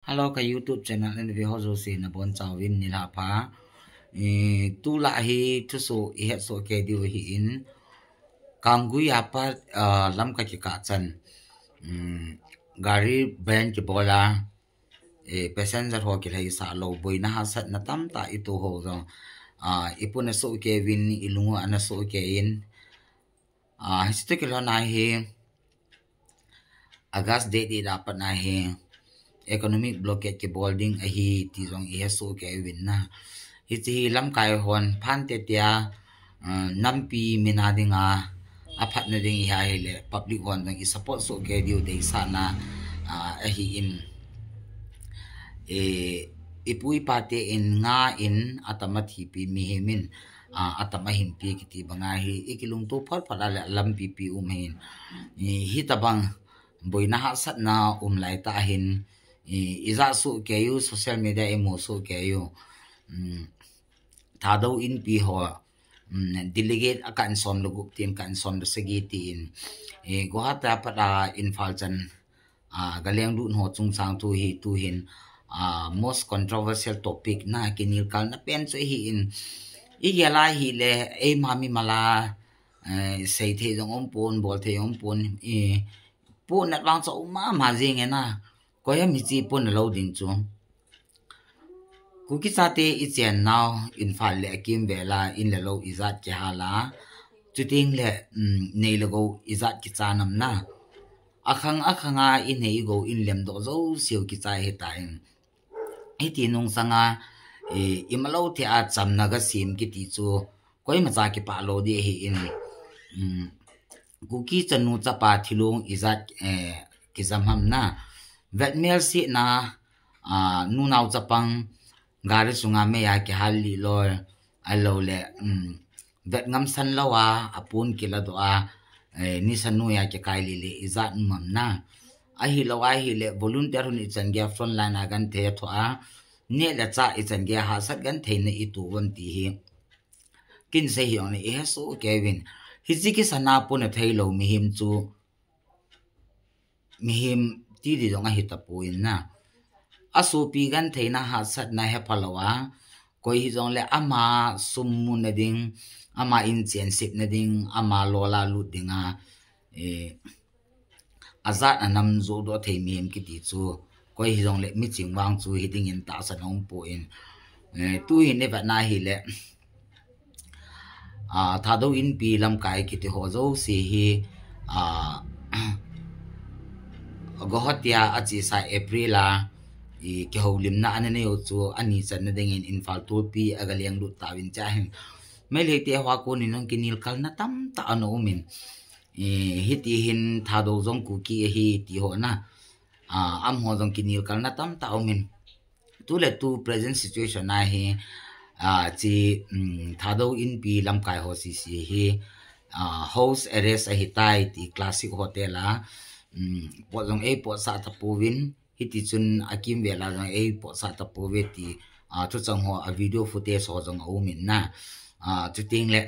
Hello ka YouTube channel and vi hozo si na bon chawin nila pa tu la hi tu so I het so ke di hi in kanggu ya pa lam ka ki ka chan gari ben ki bola passenger ho ki lai sa lo boi na ha sat na tam ta itu ho zo ipun so ke win ilungu ana so ke in histo ke lo na hi agas de di dapat na hi economic blockade ke boarding ahi ti jong I so ke win na hi ti lam kai hon phan te tia nampi minadinga aphat na ding hi le public hon ding I support so ke dio de sana ahi in ipui pate in nga in atamathi pi mihimin atamahim pi kiti bangahi ikilung to phar phala lam pi pi umhin hi tabang boina ha sat na lai ta hin iza su ke yu social media emo su ke yu thado in pi ho delegate akan som lugup team kan som de segiti in go hata pada infal chan galeng du no chung sang tu hi tu hin most controversial topic na kinil kal na pen so hi in igela hi le mami mala sei the jong om pon bol the om pon pon na lang so ma jing na ko ya mi chi pon lo ding chu ku ki sa te I chen now in fal le kim vela in le lo izat ke hala chu ting le nei le go izat ki chanam na akhanga in nei go in lem do zo siu ki cha he ta hi ti nong sanga imalo the a cham na ga sim ki ti chu koi ma cha ki pa lo de hi in ku ki chanu cha pa thilung izat ki zamham na vet mel si na nu nau chapang gari sunga me ya ki hali lor alo le vet ngam san lawa apun kila do ni sanu ya ki kai li izat mam na ahi lawa hi le volunteer ni changya front line agan the tho ne la cha I changya ha sat gan the ne I tu won ti hi kin se hi on so kevin hiziki sana pun thei lo mi him chu mi him ti di dong hi ta puin na asu pi gan theina ha sat na he palawa koi hi jong le ama summu na ding ama in chen sip na ding ama lola lu dinga azat anam zo do thei mi him ki ti chu koi hi jong le mi ching wang chu hi ding in ta sa nong po in tu hi ne ba na hi le thado in pi lam kai ki ti ho zo si hi gohatia achi sa april ki holim na anane yo chu ani chan na ding in infal to pi agaliang lu tawin cha hin mai le te hwa ko ni nong kinil kal na tam ta ano min hi ti hin thado jong ku ki hi ti ho na am ho jong kinil kal na tam ta min tu le tu present situation na hi chi thado in pi lam kai ho si si hi house arrest hi tai ti classic hotel po jong po sa ta puwin hiti chun akim vela jong po sa ta puwe ti chu chang ho a video footage ho jong au min na chu ting le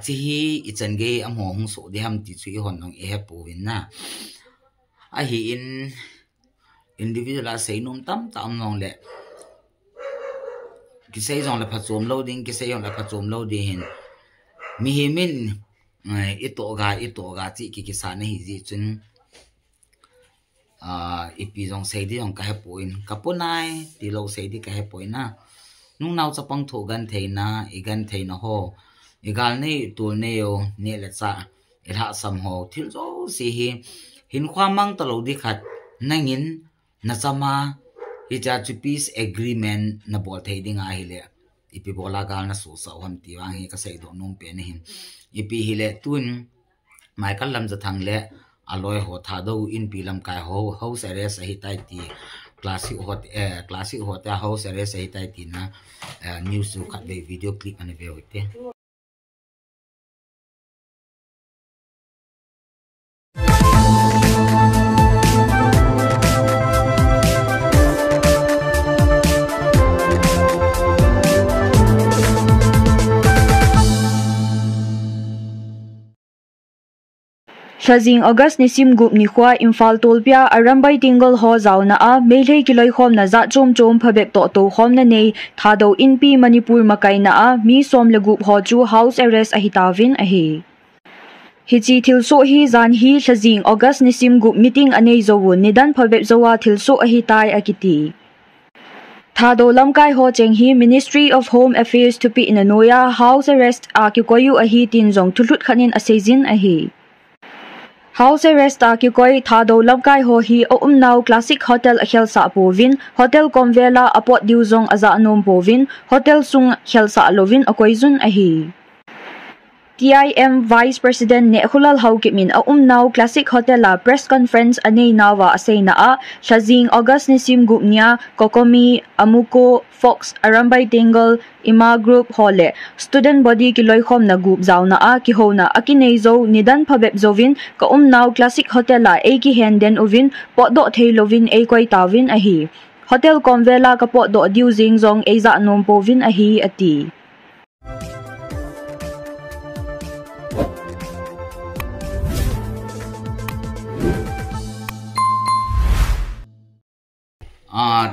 chi hi ichan ge am ho hung so de ham ti chu hon nong puwin na a hi in individual a sei nom tam tam nong le ki sei jong le phachom loading ki sei jong le phachom loading hin mi hi min ito ga chi ki sa na hi ji chun ipi jong sei di jong ka he poin kapunai ti lo sei di ka he poin na nung nau cha pang tho gan theina igan theina ho igal nei tul ne yo ne le cha ira sam ho thil zo si hi hin khwa mang ta lo di khat nangin na chama hi cha chu peace agreement na bol thei dinga hi le ipi bola gal na su sa hon ti wang hi ka sei do num pe ne hin ipi hi le tun mai kal lam za thang le aloi ho thado in pilam kai ho house arrest hi tai ti classic hot house arrest hi tai ti na news su khat be video clip ane be hote Shazing August Nisim Gup Nikhwa Imphal Tolpia Arambai Tingle Ho Zauna a Meilei Kiloi Khom na za chom phabek to khom na nei thado inpi Manipur makai na a mi som le gup ho chu house arrest a hitawin a hi Hichi thilso hi zan hi Shazing August Nisim Gup meeting anei zowu nidan phabek zowa thilso a hi tai akiti Thado lamkai ho cheng hi Ministry of Home Affairs to pi inanoya house arrest a ki koyu a hi tin zong thulut khanin a sejin a hi House arrest a ki koi thado lamkai ho hi now Classic Hotel a khel sa povin Hotel Convela apot diuzong aza anom povin Hotel sung khel sa lovin a koizun a hi TIM Vice President ne Khulal Haukimin now Classic Hotel a press conference anei nawa asay na a Shazing August Nisim Gupnia Kokomi Amuko Fox Arambay Tingle Ima Group Hole Student Body Kiloi Khom na group zaw na a ki ho na akinezo nidan phabep zovin ka now Classic Hotel a ki henden ovin poddo theilovin a koi tawin a hi Hotel Convela ka poddo diuzing zong a za nom povin a hi ati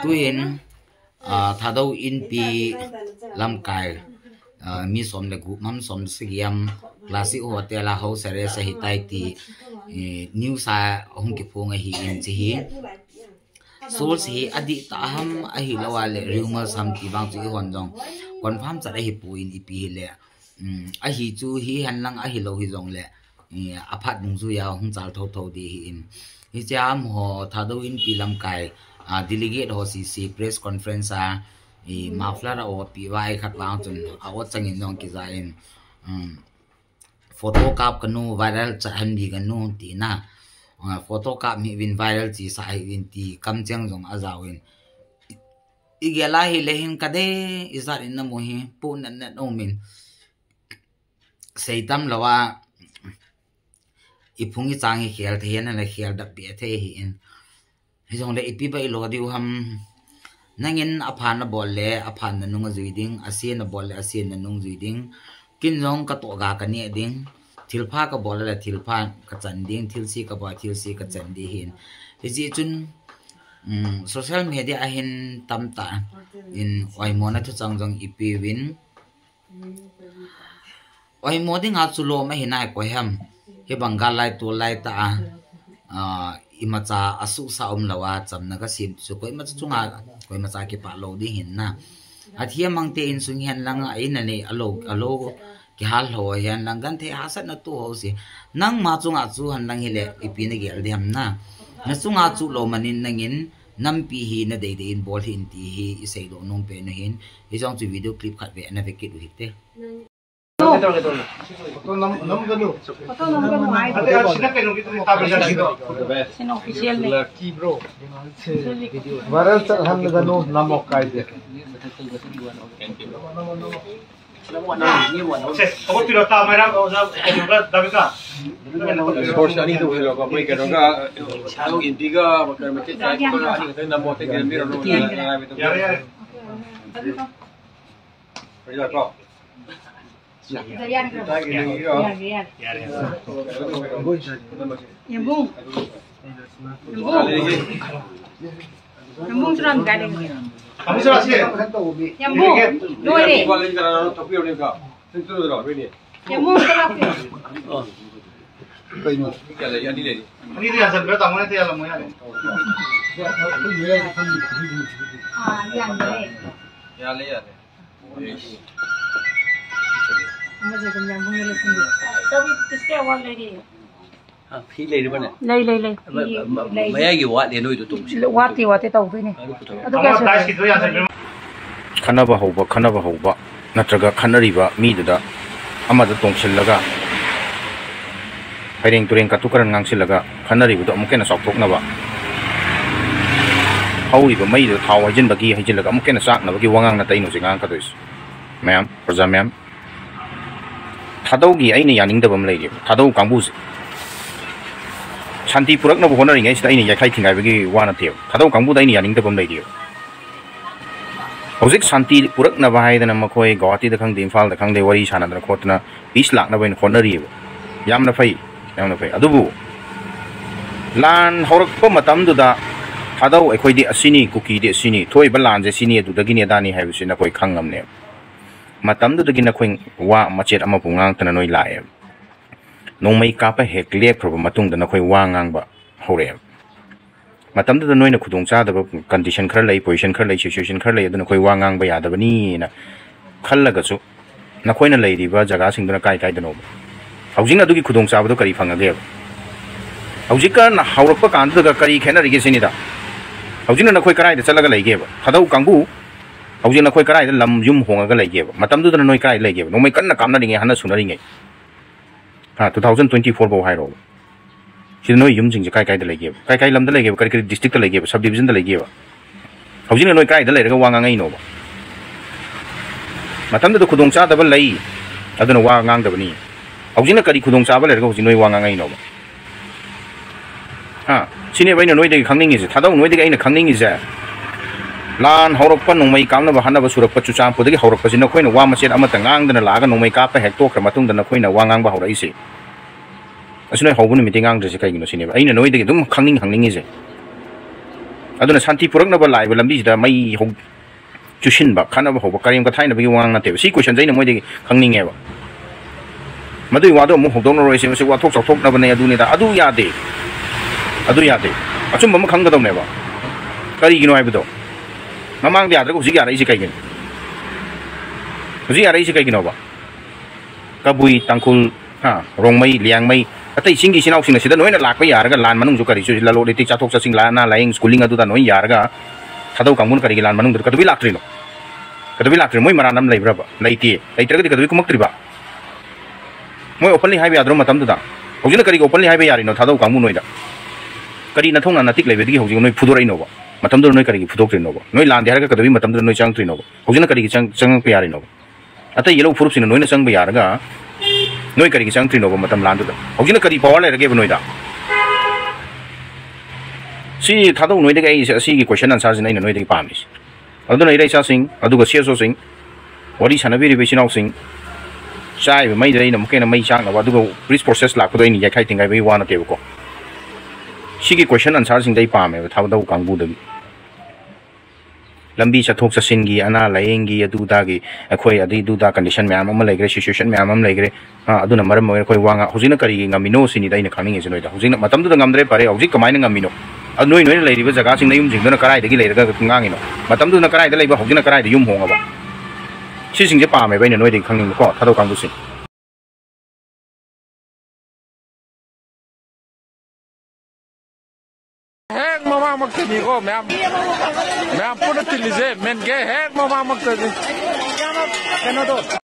tuin thado in pi lamkai mi som le gu mam som sigiam Classic Hotel house arrest hi tai ti new sa hong ki phung hi in chi hi source hi adi ta ham a hi lawale rumor sam ti bang chi hon jong confirm cha hi pu in pi le a hi chu hi han lang a hi lo hi jong le aphat nung zu ya hong chal tho tho di hi in hi jam ho thado in pi lamkai delegate ho CC press conference mafla o PY khat lang chun awat changin nong ki zain photo kap kanu viral chahan bi kanu ti na photo kap mi win viral chi sa win ti kam chang jong azawin igela hi lehin kade izar in mo hi pu nan na no min seitam lawa iphungi changi khel the na la khel da bi the hi in Hijong le ipi ba ilo diu ham nangin aphan na bol le aphan na nung zuiding asien na bol le asien na nung zuiding kin jong ka to ga ka ni ding thilpha ka bol le thilpha ka chan ding thilsi ka ba thilsi ka chan di hin hiji chun social media a hin tamta in oi mona thu chang jong ipi win oi moding a chulo ma hinai ko ham he bangal lai to lai ta imacha asu sa lawa chamna ka sim su koi ma chunga koi ma cha ki pa lo di hin na athia mangte in sung hian lang a in ani alo ki hal ho hian lang gan the hasat na tu ho si nang ma chunga chu han lang hile ipi ne gel diam na chunga chu lo manin nangin nampi hi na de in bol hin ti hi isei do nong pe no hin hi jong chu video clip khat ve na ve ki du hite Nyambung suram galing. Kamu sudah sih? Nyambung. Dua ini. Nyambung suram. Ini dia sebenarnya tamunya dia lamunya. Yang ini. Ya lihat. Masa nyambung ini sendiri. Tapi kiske awal lagi. Phi lấy được bao nhiêu? Lấy. Mấy ai kêu watt liền nuôi tụi tụi. Watt thì tàu thôi nè. khana ba hoba natraga khanari ba mi da amada tongsil laga haireng tureng katukaran ngangsil laga khanari bu amukena sakthok na ba hauri ba mai da thaw hajin bagi hajin laga amukena sak na bagi wangang na taino singang ka tois ma'am praja ma'am thadau gi aina yaning da bam legi thadau kangbu Shanti Purak na buhona ringai sida ini yakai thingai bagi wana teo thadau kangbu da ini yaning da bam legi Hojik Shanti Purak na bahai da namakoi Guwahati da khangde Imphal da khangde wari sana da khotna 20 lakh na bain khonari yamna fai adubu lan horak pa matamduda thadau ekhoi di asini kuki di asini thoi ba lan je sini du dagi ne dani hai bisi na koi khangam ne matamdu dagi na khoi wa machet ama pungang tana noi lae nongmai ka pa hek lek proba matung da na khoi wa ngang ba hore matamdu da noi na khudong cha da condition khar lai position khar lai situation khar lai da na khoi wa ngang ba ya da bani na khalla ga chu na khoi na lai ri ba jaga sing da kai kai da no haujing adu ki khudong cha ba do kari phanga ge haujika na haurak pa kan da kari khena ri ge sini da haujing na khoi karai da chalaga lai ge ba thadau kangbu haujing na khoi karai da lam yum honga ga lai ge ba matamdu da noi karai lai ge ba no mai kan na kam na ri nge hana suna ri nge ha 2024 bo hai ro si noi yum jing kai kai da lai ge kai kai lam da lai ge kari kari district da lai ge sub division da lai ge ba haujing na noi karai da lai ga wanga ngai no ba matamdu da khudong cha da ba lai aduna wa ngang da bani haujing na kari khudong cha ba lai ga haujing noi wanga ngai no ba ha sini bai noi de khangning is thadau noi de aina khangning is lan horok pa nongmai kamna ba hana ba surak pa chuchang pu de horok pa sin khoina wa ma set ama tangang dana laga nongmai ka pa hekto khra matung dana khoina wangang ba horai se asinoi hobun meeting ang je kai gino sini aina noi de dum khangning is aduna santi purak na ba lai ba lambi da mai ho chushin ba khana ba ho ba karim ka thaina ba wang na te si question jaina moi de khangning e ba madui wa do mo hodong roi se wa thok thok na ba ne adu ne da adu ya de achum bam khang ga dom ne ba kari gino ai ba do mamang dia drago siga rai sikai gin siga rai sikai gino ba kabui tangkul ha rongmai liangmai atai singi sinau sing sida noina lak pa yar ga lan manung ju kari su lalo de ti chathok sa sing la na laing schooling adu da noi yar ga thadau kamun kari lan manung ka dubi laktri no moi maranam lai bra ba laiti tra ga dubi kumak tri ba moi openly hai ba adro matam du da hojina kari openly hai ba yari no thadau kamun noi da kari na thong na natik lai be hojina noi phudorai no ba matam do noi kari ki phudok trino noi lan de har ka kadabi matam do noi chang trino hojina kari ki chang pe yari no ata yelo furup sin noi na chang be yar ga noi kari ki chang trino matam lan do hojina kari power lai rage noi da si thadau noi de ga si ki question answer sin noi de pam is adu noi rai sa sing adu ga sia so sing wari sanabi ri be sinau sing sai mai dai na mukena mai chang na adu ga police process la ko dai ni ya khai tingai be wa na te ko Sigi question answer sing dai pam e thau dau kangbu de lambi chathok sa singi ana laengi adu da gi akhoi adi du da condition myam am lai gre situation myam am lai gre ha adu na maram mo khoi wanga hujina kari ngamino sini dai na khanging e noi da hujina matam du da ngamdre pare hujik kamai na ngamino noi lai ri ba jaga sing na yum jing na karai de gi lai ga ngangi no matam du na karai de lai ba hujina karai de yum honga ba si sing je pam e bai na noi de khanging ko thadau kangbu sing hek mama maktani ko ma'am pura tilize men ge hek mama maktani